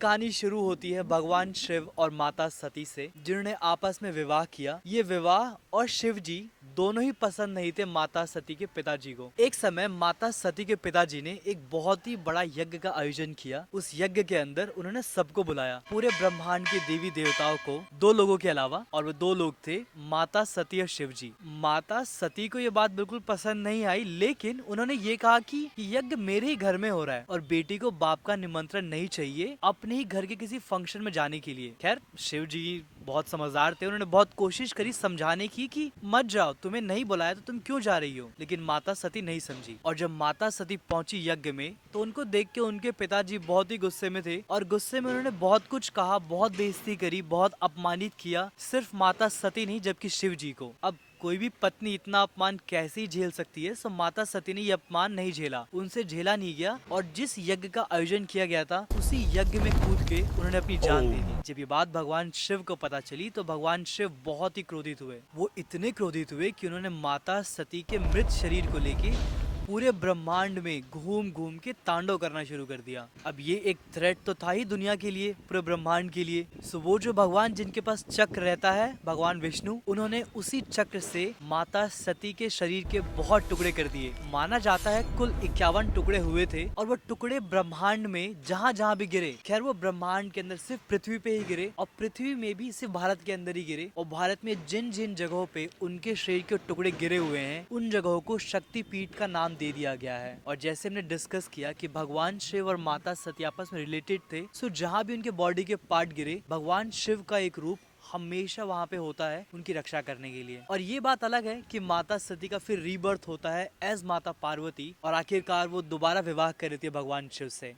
कहानी शुरू होती है भगवान शिव और माता सती से, जिन्होंने आपस में विवाह किया। ये विवाह और शिव जी दोनों ही पसंद नहीं थे माता सती के पिताजी को। एक समय माता सती के पिताजी ने एक बहुत ही बड़ा यज्ञ का आयोजन किया। उस यज्ञ के अंदर उन्होंने सबको बुलाया, पूरे ब्रह्मांड के देवी देवताओं को, दो लोगों के अलावा, और वो दो लोग थे माता सती और शिव जी। माता सती को ये बात बिल्कुल पसंद नहीं आई, लेकिन उन्होंने ये कहा कि यज्ञ मेरे ही घर में हो रहा है और बेटी को बाप का निमंत्रण नहीं चाहिए अपने ही घर के किसी फंक्शन में जाने के लिए। खैर, शिव जी बहुत समझदार थे, उन्होंने बहुत कोशिश करी समझाने की कि मत जाओ, तुम्हें नहीं बुलाया तो तुम क्यों जा रही हो, लेकिन माता सती नहीं समझी। और जब माता सती पहुंची यज्ञ में तो उनको देख के उनके पिताजी बहुत ही गुस्से में थे और गुस्से में उन्होंने बहुत कुछ कहा, बहुत बेइज्जती करी, बहुत अपमानित किया, सिर्फ माता सती नहीं जबकि शिव जी को। अब कोई भी पत्नी इतना अपमान कैसे ही झेल सकती है। सो माता सती ने ये अपमान नहीं झेला, उनसे झेला नहीं गया और जिस यज्ञ का आयोजन किया गया था उसी यज्ञ में कूद के उन्होंने अपनी जान दे दी। जब ये बात भगवान शिव को पता चली तो भगवान शिव बहुत ही क्रोधित हुए। वो इतने क्रोधित हुए कि उन्होंने माता सती के मृत शरीर को लेके पूरे ब्रह्मांड में घूम घूम के तांडव करना शुरू कर दिया। अब ये एक थ्रेट तो था ही दुनिया के लिए, पूरे ब्रह्मांड के लिए। सो वो जो भगवान जिनके पास चक्र रहता है, भगवान विष्णु, उन्होंने उसी चक्र से माता सती के शरीर के बहुत टुकड़े कर दिए। माना जाता है कुल 51 टुकड़े हुए थे और वो टुकड़े ब्रह्मांड में जहाँ जहाँ भी गिरे, खैर वो ब्रह्मांड के अंदर सिर्फ पृथ्वी पे ही गिरे और पृथ्वी में भी सिर्फ भारत के अंदर ही गिरे। और भारत में जिन जिन जगहों पे उनके शरीर के टुकड़े गिरे हुए हैं उन जगहों को शक्तिपीठ का नाम दे दिया गया है। और जैसे हमने डिस्कस किया कि भगवान शिव और माता सती आपस में रिलेटेड थे, सो जहाँ भी उनके बॉडी के पार्ट गिरे भगवान शिव का एक रूप हमेशा वहाँ पे होता है उनकी रक्षा करने के लिए। और ये बात अलग है कि माता सती का फिर रीबर्थ होता है एज माता पार्वती और आखिरकार वो दोबारा विवाह कर लेती है भगवान शिव से।